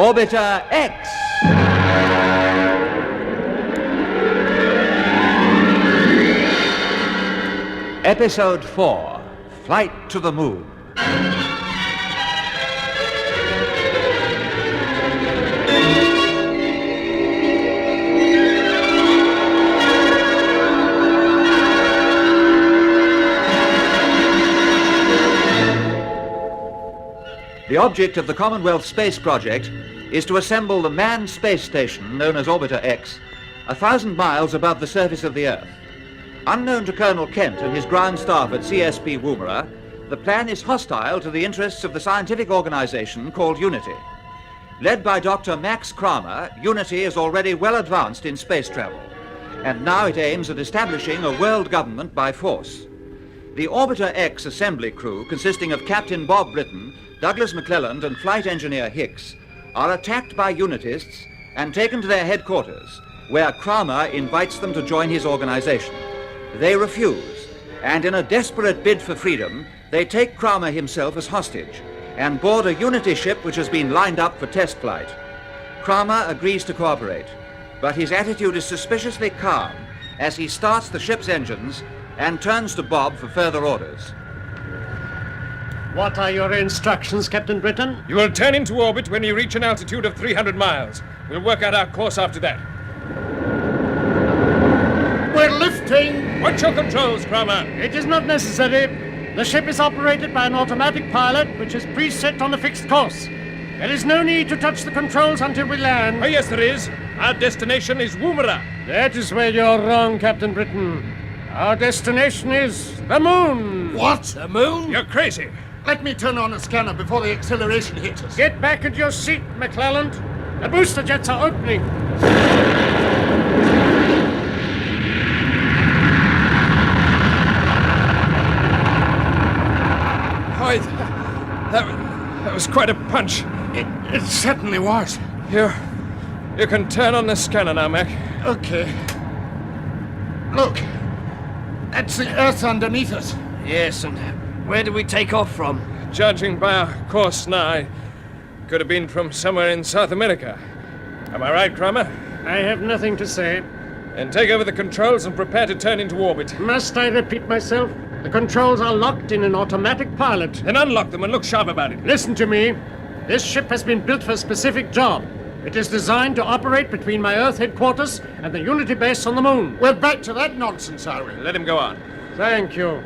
Orbiter X. Episode 4, Flight to the Moon. The object of the Commomwealth Space Project is to assemble the manned space station known as Orbiter X 1,000 miles above the surface of the Earth. Unknown to Colonel Kent and his ground staff at CSP Woomera, the plan is hostile to the interests of the scientific organization called Unity. Led by Dr. Max Kramer, Unity is already well advanced in space travel, and now it aims at establishing a world government by force. The Orbiter X assembly crew, consisting of Captain Bob Britton, Douglas McClelland and flight engineer Hicks, are attacked by Unitists and taken to their headquarters, where Kramer invites them to join his organization. They refuse, and in a desperate bid for freedom, they take Kramer himself as hostage and board a Unity ship which has been lined up for test flight. Kramer agrees to cooperate, but his attitude is suspiciously calm as he starts the ship's engines and turns to Bob for further orders. What are your instructions, Captain Britton? You will turn into orbit when you reach an altitude of 300 miles. We'll work out our course after that. We're lifting! Watch your controls, Kramer. It is not necessary. The ship is operated by an automatic pilot which is preset on a fixed course. There is no need to touch the controls until we land. Oh, yes, there is. Our destination is Woomera. That is where you're wrong, Captain Britton. Our destination is the moon. What? The moon? You're crazy. Let me turn on a scanner before the acceleration hits us. Get back at your seat, McClelland. The booster jets are opening. Oh, that was quite a punch. It certainly was. You can turn on the scanner now, Mac. Okay. Look. That's the Earth underneath us. Yes, and where do we take off from? Judging by our course now, could have been from somewhere in South America. Am I right, Kramer? I have nothing to say. Then take over the controls and prepare to turn into orbit. Must I repeat myself? The controls are locked in an automatic pilot. Then unlock them and look sharp about it. Listen to me. This ship has been built for a specific job. It is designed to operate between my Earth headquarters and the Unity base on the moon. We're back to that nonsense, are we? Let him go on. Thank you.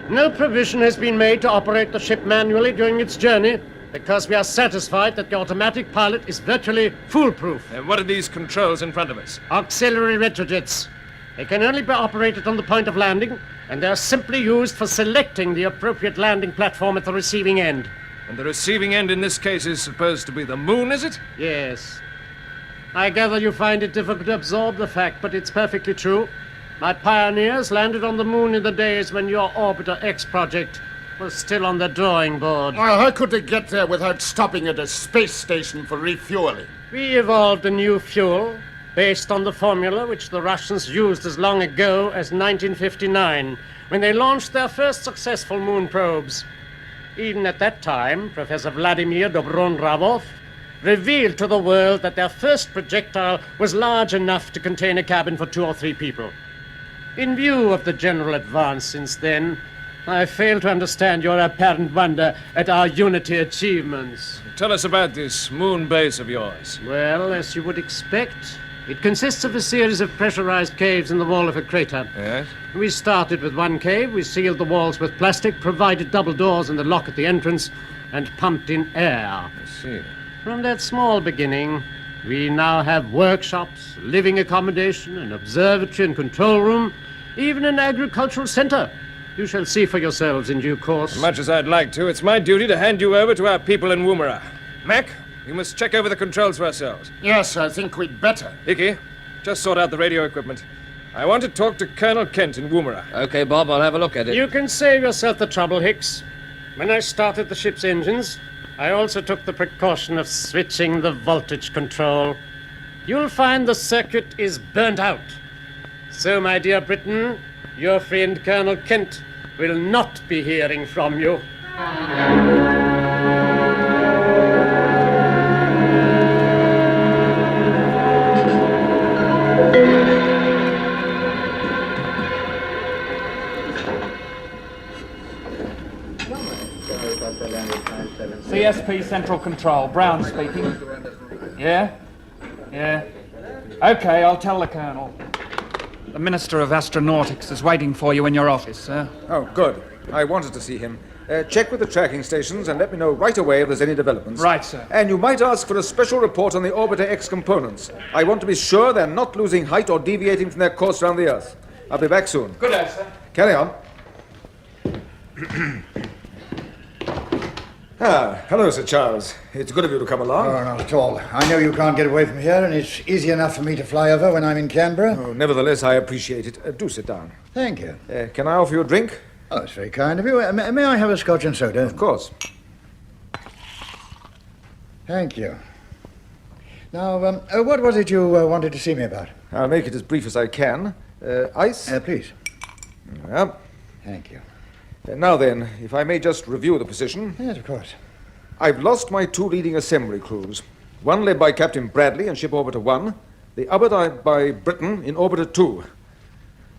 No provision has been made to operate the ship manually during its journey because we are satisfied that the automatic pilot is virtually foolproof. And what are these controls in front of us? Auxiliary retrojets. They can only be operated on the point of landing, and they are simply used for selecting the appropriate landing platform at the receiving end. And the receiving end in this case is supposed to be the moon, is it? Yes. I gather you find it difficult to absorb the fact, but it's perfectly true. My pioneers landed on the moon in the days when your Orbiter X project was still on the drawing board. Well, how could they get there without stopping at a space station for refueling? We evolved a new fuel based on the formula which the Russians used as long ago as 1959, when they launched their first successful moon probes. Even at that time, Professor Vladimir Dobronravov revealed to the world that their first projectile was large enough to contain a cabin for 2 or 3 people. In view of the general advance since then, I fail to understand your apparent wonder at our Unity achievements. Tell us about this moon base of yours. Well, as you would expect, it consists of a series of pressurized caves in the wall of a crater. Yes? We started with one cave, we sealed the walls with plastic, provided double doors and the lock at the entrance, and pumped in air. I see. From that small beginning, we now have workshops, living accommodation, an observatory and control room, even an agricultural center. You shall see for yourselves in due course. As much as I'd like to, it's my duty to hand you over to our people in Woomera. Mac, you must check over the controls for ourselves. Yes, I think we'd better. Hicky, just sort out the radio equipment. I want to talk to Colonel Kent in Woomera. Okay, Bob, I'll have a look at it. You can save yourself the trouble, Hicks. When I started the ship's engines, I also took the precaution of switching the voltage control. You'll find the circuit is burnt out. So, my dear Britton, your friend Colonel Kent will not be hearing from you. CSP Central Control. Brown speaking. Yeah? Yeah. Okay, I'll tell the Colonel. The Minister of Astronautics is waiting for you in your office, sir. Oh, good. I wanted to see him. Check with the tracking stations and let me know right away if there's any developments. Right, sir. And you might ask for a special report on the Orbiter X components. I want to be sure they're not losing height or deviating from their course around the Earth. I'll be back soon. Good day, sir. Carry on. Hello, Sir Charles. It's good of you to come along. Oh, not at all. I know you can't get away from here, and it's easy enough for me to fly over when I'm in Canberra. Oh, nevertheless, I appreciate it. Do sit down. Thank you. Can I offer you a drink? Oh, that's very kind of you. May I have a scotch and soda? Of course. Thank you. Now, what was it you wanted to see me about? I'll make it as brief as I can. Ice? Please. Yeah. Thank you. Now then, if I may just review the position. Yes, of course. I've lost my two leading assembly crews. One led by Captain Bradley in Ship Orbiter 1, the other by Britton in Orbiter 2.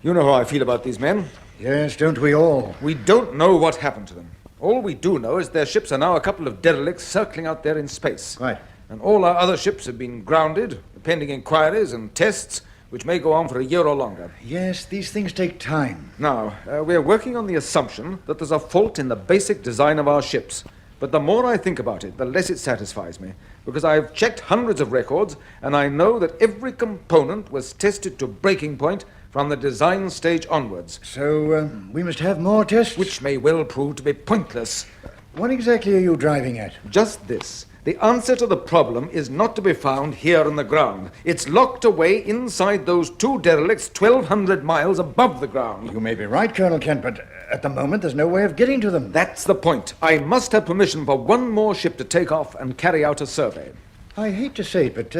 You know how I feel about these men. Yes, don't we all? We don't know what happened to them. All we do know is their ships are now a couple of derelicts circling out there in space. Right. And all our other ships have been grounded, pending inquiries and tests, which may go on for a year or longer. Yes, these things take time. Now, we're working on the assumption that there's a fault in the basic design of our ships. But the more I think about it, the less it satisfies me. Because I've checked hundreds of records, and I know that every component was tested to breaking point from the design stage onwards. So, we must have more tests? Which may well prove to be pointless. What exactly are you driving at? Just this. The answer to the problem is not to be found here on the ground. It's locked away inside those two derelicts 1,200 miles above the ground. You may be right, Colonel Kent, but at the moment there's no way of getting to them. That's the point. I must have permission for one more ship to take off and carry out a survey. I hate to say it, but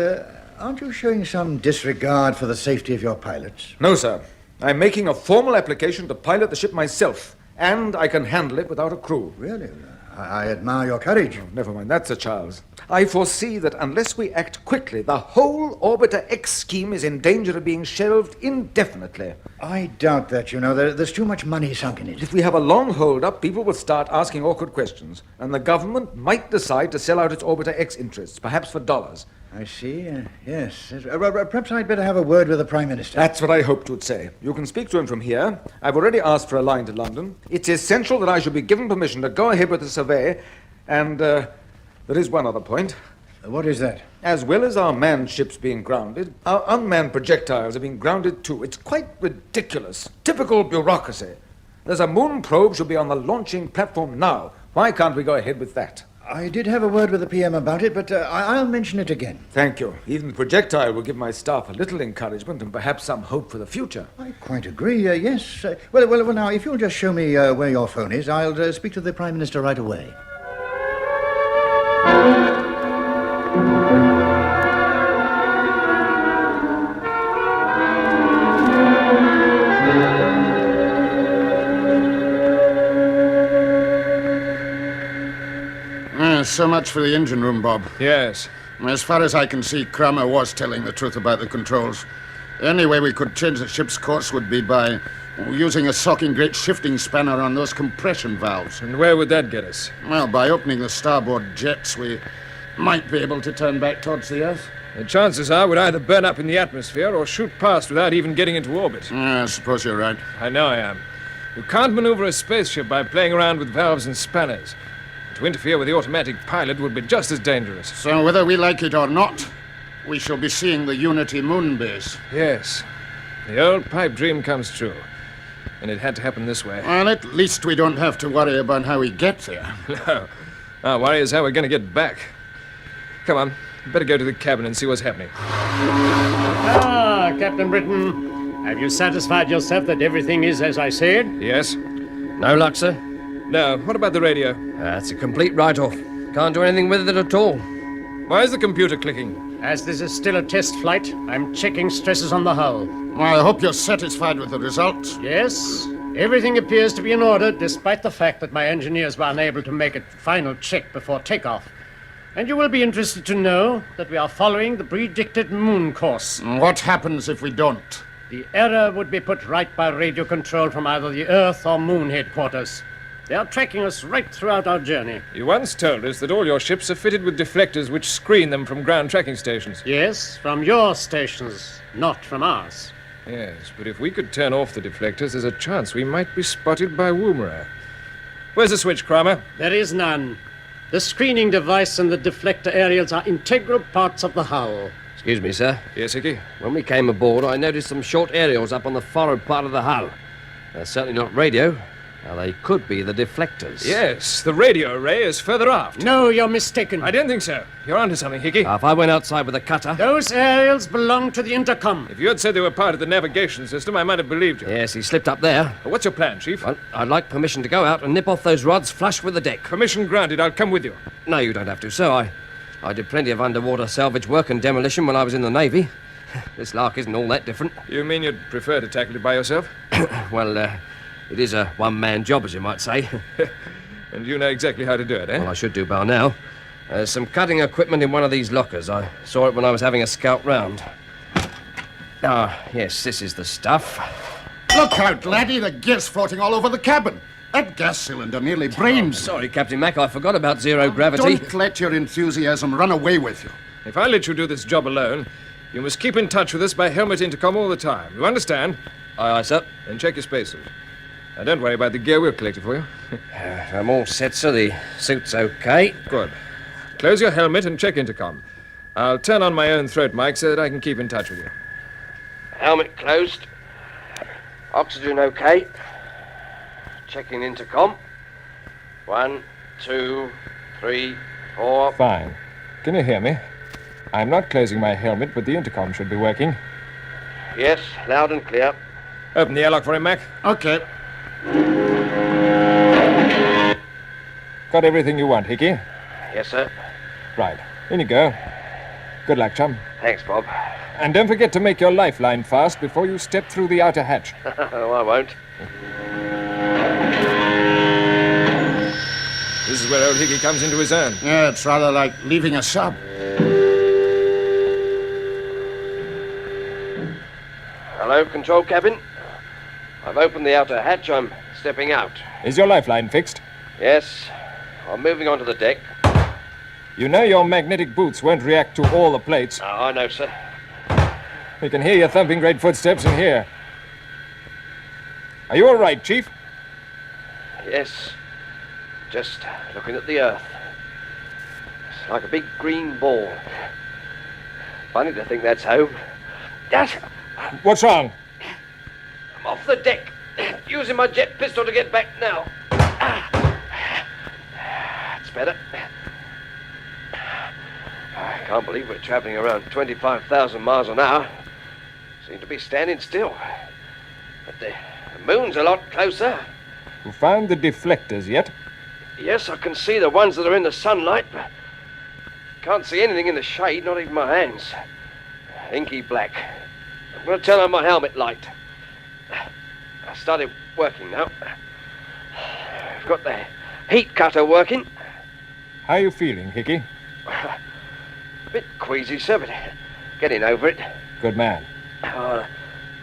aren't you showing some disregard for the safety of your pilots? No, sir. I'm making a formal application to pilot the ship myself, and I can handle it without a crew. Really? I admire your courage. Oh, never mind that, Sir Charles. I foresee that unless we act quickly, the whole Orbiter X scheme is in danger of being shelved indefinitely. I doubt that, you know. There's too much money sunk in it. If we have a long hold-up, people will start asking awkward questions, and the government might decide to sell out its Orbiter X interests, perhaps for dollars. I see. Yes. Perhaps I'd better have a word with the Prime Minister. That's what I hoped you'd say. You can speak to him from here. I've already asked for a line to London. It's essential that I should be given permission to go ahead with the survey, and there is one other point. What is that? As well as our manned ships being grounded, our unmanned projectiles have been grounded too. It's quite ridiculous. Typical bureaucracy. There's a moon probe should be on the launching platform now. Why can't we go ahead with that? I did have a word with the PM about it, but I'll mention it again. Thank you. Even the projectile will give my staff a little encouragement and perhaps some hope for the future. I quite agree, yes. Well, now, if you'll just show me where your phone is, I'll speak to the Prime Minister right away. So much for the engine room, Bob. Yes. As far as I can see, Kramer was telling the truth about the controls. The only way we could change the ship's course would be by using a socking great shifting spanner on those compression valves. And where would that get us? Well, by opening the starboard jets, we might be able to turn back towards the Earth. The chances are we'd either burn up in the atmosphere or shoot past without even getting into orbit. I suppose you're right. I know I am. You can't maneuver a spaceship by playing around with valves and spanners. To interfere with the automatic pilot would be just as dangerous. So whether we like it or not, we shall be seeing the Unity moon base. Yes. The old pipe dream comes true. And it had to happen this way. Well, at least we don't have to worry about how we get there. No. Our worry is how we're going to get back. Come on. Better go to the cabin and see what's happening. Captain Britton. Have you satisfied yourself that everything is as I said? Yes? No luck, sir? No. What about the radio? That's a complete write-off. Can't do anything with it at all. Why is the computer clicking? As this is still a test flight, I'm checking stresses on the hull. Well, I hope you're satisfied with the results. Yes, everything appears to be in order, despite the fact that my engineers were unable to make a final check before takeoff. And you will be interested to know that we are following the predicted moon course. What happens if we don't? The error would be put right by radio control from either the Earth or Moon headquarters. They are tracking us right throughout our journey. You once told us that all your ships are fitted with deflectors which screen them from ground tracking stations. Yes, from your stations, not from ours. Yes, but if we could turn off the deflectors, there's a chance we might be spotted by Woomera. Where's the switch, Kramer? There is none. The screening device and the deflector aerials are integral parts of the hull. Excuse me, sir. Yes, Hicky? When we came aboard, I noticed some short aerials up on the forward part of the hull. They're certainly not radio. Now, they could be the deflectors. Yes, the radio array is further aft. No, you're mistaken. I don't think so. You're onto something, Hicky. If I went outside with a cutter... Those aerials belong to the intercom. If you had said they were part of the navigation system, I might have believed you. Yes, he slipped up there. Well, what's your plan, Chief? Well, I'd like permission to go out and nip off those rods flush with the deck. Permission granted. I'll come with you. No, you don't have to, sir. I did plenty of underwater salvage work and demolition when I was in the Navy. This lark isn't all that different. You mean you'd prefer to tackle it by yourself? Well, it is a one-man job, as you might say. And you know exactly how to do it, eh? Well, I should do by now. There's some cutting equipment in one of these lockers. I saw it when I was having a scout round. Ah, yes, this is the stuff. Look out, laddie, the gas floating all over the cabin. That gas cylinder nearly brains. Sorry, Captain Mac, I forgot about zero gravity. Don't let your enthusiasm run away with you. If I let you do this job alone, you must keep in touch with us by helmet intercom all the time. You understand? Aye, aye, sir. And check your spacesuit. Now, don't worry about the gear. We'll collect it for you. I'm all set, sir. The suit's okay. Good. Close your helmet and check intercom. I'll turn on my own throat mic so that I can keep in touch with you. Helmet closed. Oxygen okay. Checking intercom. 1, 2, 3, 4. Fine. Can you hear me? I'm not closing my helmet, but the intercom should be working. Yes, loud and clear. Open the airlock for him, Mac. Okay. Got everything you want, Hicky? Yes, sir. Right. In you go. Good luck, chum. Thanks, Bob. And don't forget to make your lifeline fast before you step through the outer hatch. Oh, I won't. This is where old Hicky comes into his own. Yeah, it's rather like leaving a sub. Hello, control cabin. I've opened the outer hatch. I'm stepping out. Is your lifeline fixed? Yes. I'm moving onto the deck. You know your magnetic boots won't react to all the plates. Oh, I know, sir. We can hear your thumping great footsteps in here. Are you all right, Chief? Yes. Just looking at the Earth. It's like a big green ball. Funny to think that's home. What's wrong? I'm off the deck. Using my jet pistol to get back now. That's better. I can't believe we're traveling around 25,000 miles an hour. Seem to be standing still. But the moon's a lot closer. You found the deflectors yet? Yes, I can see the ones that are in the sunlight, but can't see anything in the shade, not even my hands. Inky black. I'm going to turn on my helmet light. I started working now. I've got the heat cutter working. How are you feeling, Hicky? A bit queasy, sir, but getting over it. Good man.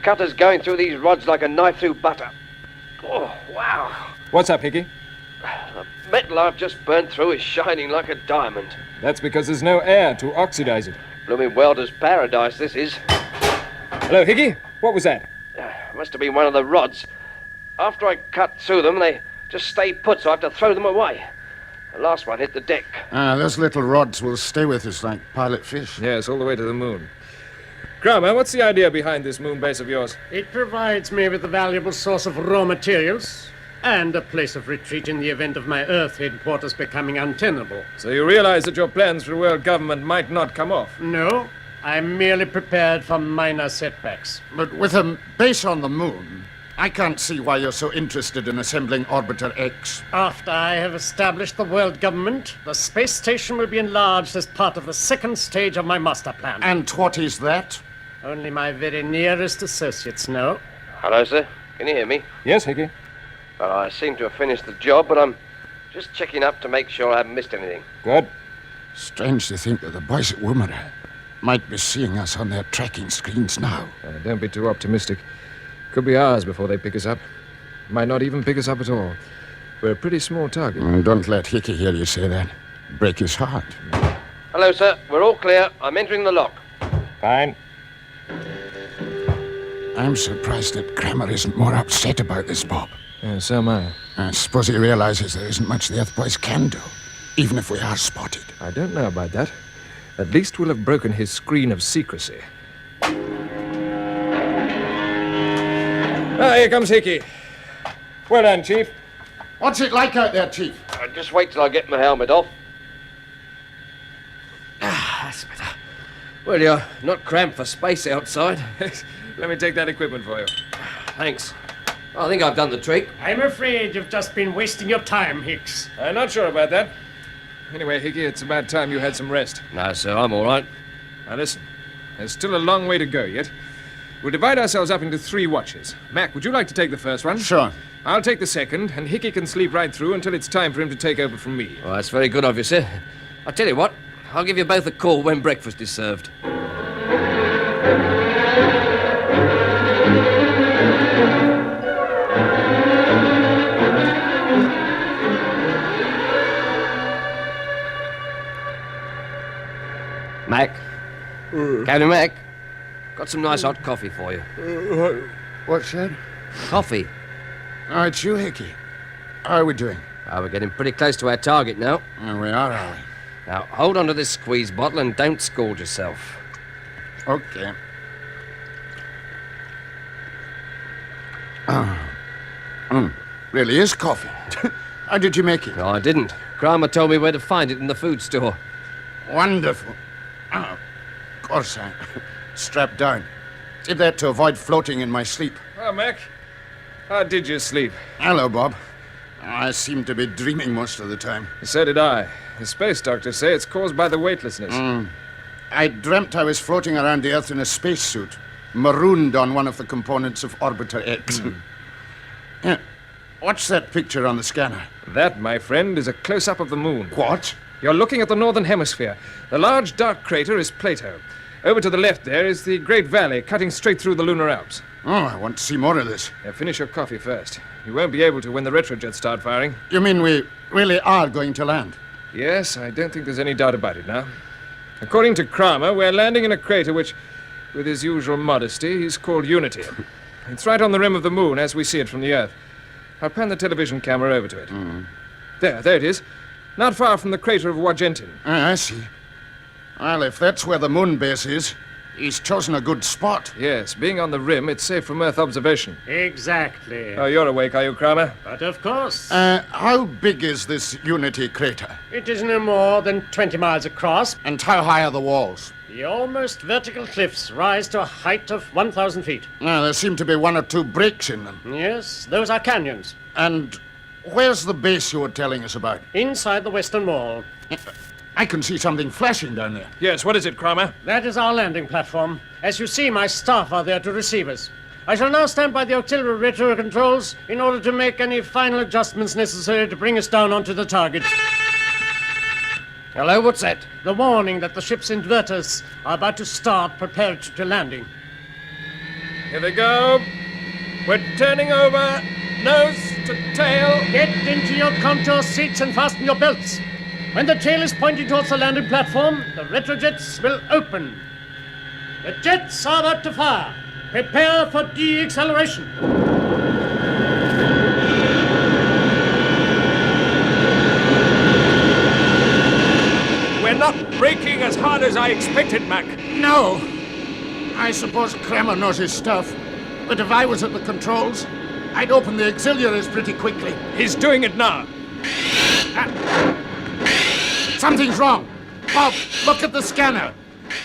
Cutter's going through these rods like a knife through butter. Oh, wow. What's up, Hicky? The metal I've just burnt through is shining like a diamond. That's because there's no air to oxidize it. Blooming welder's paradise, this is. Hello, Hicky? What was that? Must have been one of the rods. After I cut through them, they just stay put, so I have to throw them away. The last one hit the deck. Those little rods will stay with us like pilot fish. Yes, all the way to the moon. Kramer, what's the idea behind this moon base of yours? It provides me with a valuable source of raw materials and a place of retreat in the event of my Earth headquarters becoming untenable. So you realize that your plans for world government might not come off? No, I'm merely prepared for minor setbacks. But with a base on the moon, I can't see why you're so interested in assembling Orbiter X. After I have established the world government, the space station will be enlarged as part of the second stage of my master plan. And what is that? Only my very nearest associates know. Hello, sir. Can you hear me? Yes, Hicky. I seem to have finished the job, but I'm just checking up to make sure I haven't missed anything. Good. Strange to think that the boys at Woomera might be seeing us on their tracking screens now. Don't be too optimistic. Could be hours before they pick us up. Might not even pick us up at all. We're a pretty small target. Don't let Hicky hear you say that. Break his heart. Hello, sir. We're all clear. I'm entering the lock. Fine. I'm surprised that Kramer isn't more upset about this, Bob. Yeah, so am I. I suppose he realizes there isn't much the Earth boys can do, even if we are spotted. I don't know about that. At least we'll have broken his screen of secrecy. Ah, here comes Hicky. Well done, Chief. What's it like out there, Chief? Just wait till I get my helmet off. That's better. Well, you're not cramped for space outside. Let me take that equipment for you. Thanks. I think I've done the trick. I'm afraid you've just been wasting your time, Hicks. I'm not sure about that. Anyway, Hicky, it's about time you had some rest. No, sir, I'm all right. Now listen, there's still a long way to go yet. We'll divide ourselves up into 3 watches. Mac, would you like to take the first one? Sure. I'll take the second, and Hicky can sleep right through until it's time for him to take over from me. Well, that's very good of you, sir. I'll tell you what, I'll give you both a call when breakfast is served. Mac. Captain Mac. Got some nice hot coffee for you. What's that? Coffee. Oh, it's you, Hicky. How are we doing? We're getting pretty close to our target now. We are we? Now, hold on to this squeeze bottle and don't scald yourself. Okay. Really is coffee. How did you make it? No, I didn't. Kramer told me where to find it in the food store. Wonderful. Oh, of course, I strapped down. Did that to avoid floating in my sleep. Oh, Mac, how did you sleep? Hello, Bob. I seem to be dreaming most of the time. So did I. The space doctors say it's caused by the weightlessness. I dreamt I was floating around the Earth in a spacesuit, marooned on one of the components of Orbiter X. Yeah. What's that picture on the scanner? That, my friend, is a close-up of the moon. What? You're looking at the northern hemisphere. The large dark crater is Plato. Over to the left there is the Great Valley, cutting straight through the lunar Alps. Oh, I want to see more of this. Now, finish your coffee first. You won't be able to when the retrojets start firing. You mean we really are going to land? Yes, I don't think there's any doubt about it now. According to Kramer, we're landing in a crater which, with his usual modesty, he's called Unity. It's right on the rim of the moon as we see it from the Earth. I'll pan the television camera over to it. There it is. Not far from the crater of Wargentin. I see. Well, if that's where the moon base is, he's chosen a good spot. Yes, being on the rim, it's safe from Earth observation. Exactly. Oh, you're awake, are you, Kramer? But of course. How big is this Unity crater? It is no more than 20 miles across. And how high are the walls? The almost vertical cliffs rise to a height of 1,000 feet. There seem to be 1 or 2 breaks in them. Yes, those are canyons. And where's the base you were telling us about? Inside the western wall. I can see something flashing down there. Yes, what is it, Kramer? That is our landing platform. As you see, my staff are there to receive us. I shall now stand by the auxiliary retro controls in order to make any final adjustments necessary to bring us down onto the target. Hello, what's that? The warning that the ship's inverters are about to start preparatory to landing. Here they go. We're turning over. Nose to tail. Get into your contour seats and fasten your belts. When the tail is pointing towards the landing platform, the retrojets will open. The jets are about to fire. Prepare for de-acceleration. We're not braking as hard as I expected, Mac. No. I suppose Kramer knows his stuff. But if I was at the controls, I'd open the auxiliaries pretty quickly. He's doing it now. Something's wrong. Bob, look at the scanner.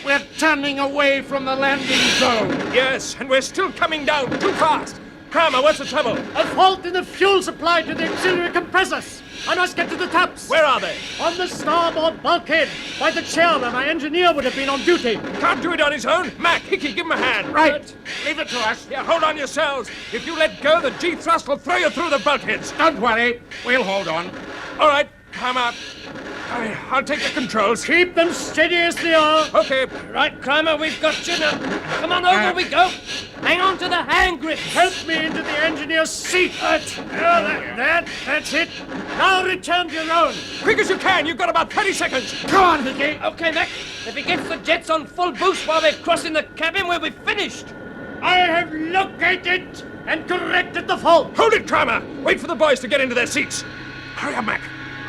We're turning away from the landing zone. Yes, and we're still coming down too fast. Kramer, what's the trouble? A fault in the fuel supply to the auxiliary compressors. I must get to the taps. Where are they? On the starboard bulkhead, by the chair where my engineer would have been on duty. Can't do it on his own. Mac, Hicky, give him a hand. Right. Leave it to us. Yeah, hold on yourselves. If you let go, the G-thrust will throw you through the bulkheads. Don't worry. We'll hold on. All right, come out. I'll take the controls. Keep them steady as they are. Okay. Right, Kramer, we've got you now. Come on over, we go. Hang on to the hand grip. Help me into the engineer's seat. That's it. Now return to your own. Quick as you can. You've got about 30 seconds. Come on, Hicky. Okay, Mac. If he gets the jets on full boost while they're crossing the cabin, we'll be finished. I have located and corrected the fault. Hold it, Kramer. Wait for the boys to get into their seats. Hurry up, Mac.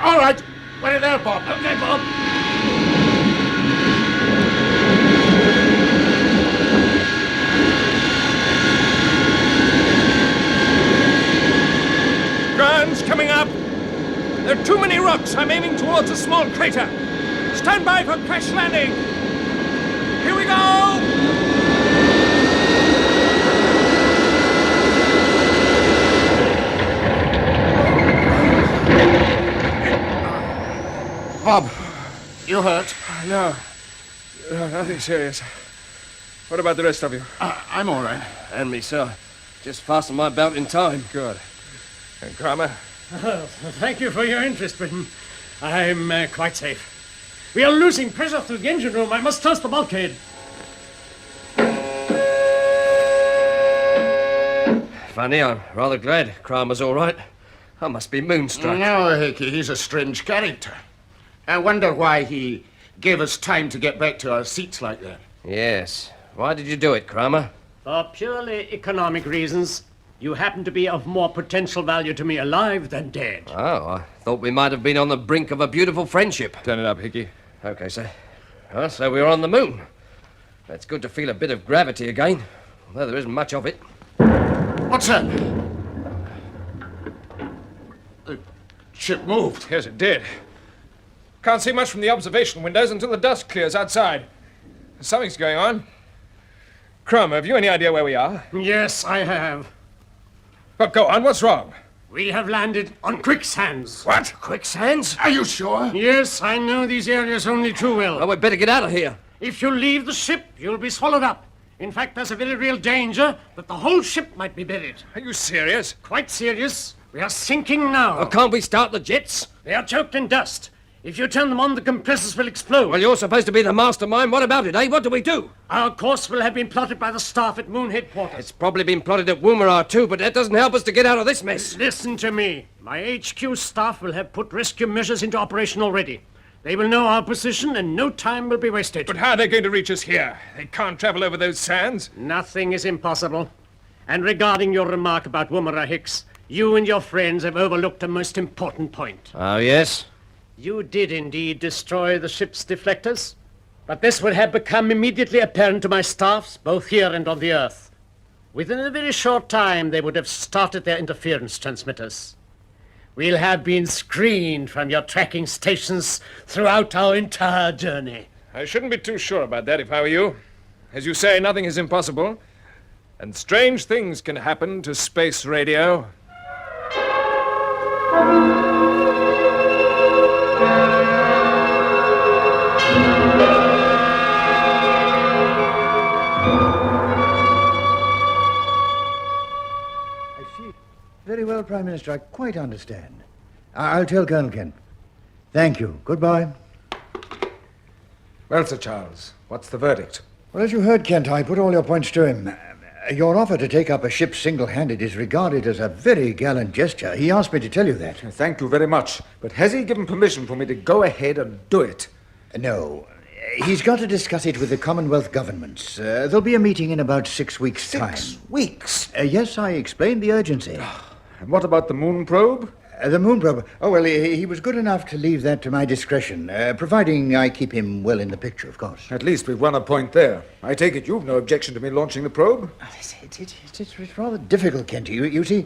All right. Wait there, Bob. Okay, Bob. Guns coming up. There are too many rocks. I'm aiming towards a small crater. Stand by for crash landing. Here we go! Bob, you hurt? No, nothing serious. What about the rest of you? I'm all right. And me, sir. Just fastened my belt in time. Good. And Kramer? Oh, thank you for your interest, Britton. I'm quite safe. We are losing pressure through the engine room. I must toast the bulkhead. Funny, I'm rather glad Kramer's all right. I must be moonstruck. No, Hicky, he's a strange character. I wonder why he gave us time to get back to our seats like that. Yes. Why did you do it, Kramer? For purely economic reasons. You happen to be of more potential value to me alive than dead. Oh, I thought we might have been on the brink of a beautiful friendship. Turn it up, Hicky. Okay, sir. Well, so we're on the moon. It's good to feel a bit of gravity again, although there isn't much of it. What's that? The ship moved. Yes, it did. Can't see much from the observation windows until the dust clears outside. Something's going on. Kramer, have you any idea where we are? Yes, I have. Well, go on. What's wrong? We have landed on quicksands. What? Quicksands? Are you sure? Yes, I know these areas only too well. Well, we'd better get out of here. If you leave the ship, you'll be swallowed up. In fact, there's a very real danger that the whole ship might be buried. Are you serious? Quite serious. We are sinking now. Oh, can't we start the jets? They are choked in dust. If you turn them on, the compressors will explode. Well, you're supposed to be the mastermind. What about it, eh? What do we do? Our course will have been plotted by the staff at Moon Headquarters. It's probably been plotted at Woomera, too, but that doesn't help us to get out of this mess. Listen to me. My HQ staff will have put rescue measures into operation already. They will know our position and no time will be wasted. But how are they going to reach us here? They can't travel over those sands. Nothing is impossible. And regarding your remark about Woomera, Hicks, you and your friends have overlooked a most important point. Oh, yes? You did indeed destroy the ship's deflectors, but this would have become immediately apparent to my staffs, both here and on the Earth. Within a very short time, they would have started their interference transmitters. We'll have been screened from your tracking stations throughout our entire journey. I shouldn't be too sure about that if I were you. As you say, nothing is impossible. And strange things can happen to space radio. Very well, Prime Minister. I quite understand. I'll tell Colonel Kent. Thank you. Goodbye. Well, Sir Charles, what's the verdict? Well, as you heard, Kent, I put all your points to him. Your offer to take up a ship single-handed is regarded as a very gallant gesture. He asked me to tell you that. Thank you very much. But has he given permission for me to go ahead and do it? No. He's got to discuss it with the Commonwealth governments. There'll be a meeting in about 6 weeks' time. 6 weeks? Yes, I explained the urgency. And what about the moon probe? The moon probe. Oh, well, he was good enough to leave that to my discretion, providing I keep him well in the picture, of course. At least we've won a point there. I take it you've no objection to me launching the probe? It's rather difficult, Kent. You see,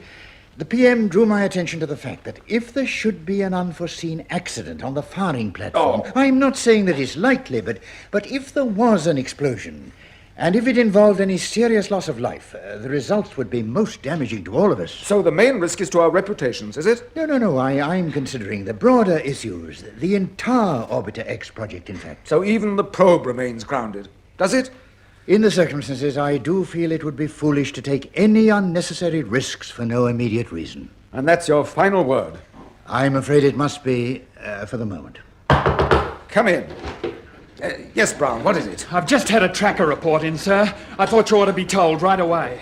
the PM drew my attention to the fact that if there should be an unforeseen accident on the firing platform, I'm not saying that it's likely, but if there was an explosion, and if it involved any serious loss of life, the results would be most damaging to all of us. So the main risk is to our reputations, is it? No. I'm considering the broader issues, the entire Orbiter X project, in fact. So even the probe remains grounded, does it? In the circumstances, I do feel it would be foolish to take any unnecessary risks for no immediate reason. And that's your final word? I'm afraid it must be, for the moment. Come in. Yes, Brown, what is it? I've just had a tracker report in, sir. I thought you ought to be told right away.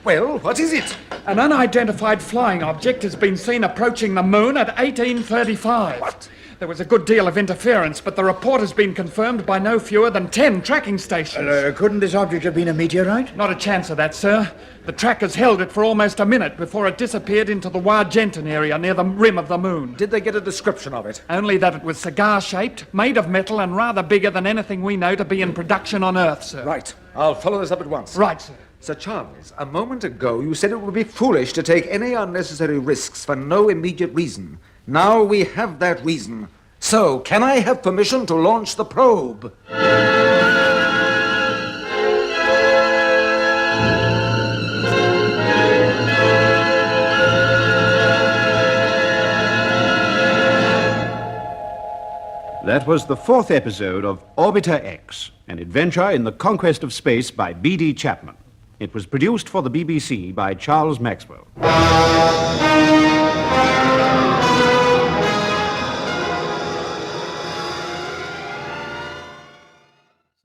Well, what is it? An unidentified flying object has been seen approaching the moon at 1835. What? There was a good deal of interference, but the report has been confirmed by no fewer than 10 tracking stations. Couldn't this object have been a meteorite? Not a chance of that, sir. The trackers held it for almost a minute before it disappeared into the Wargentin area near the rim of the moon. Did they get a description of it? Only that it was cigar-shaped, made of metal, and rather bigger than anything we know to be in production on Earth, sir. Right. I'll follow this up at once. Right, sir. Sir Charles, a moment ago you said it would be foolish to take any unnecessary risks for no immediate reason. Now we have that reason. So, can I have permission to launch the probe? That was the 4th episode of Orbiter X, an adventure in the conquest of space by B.D. Chapman. It was produced for the BBC by Charles Maxwell.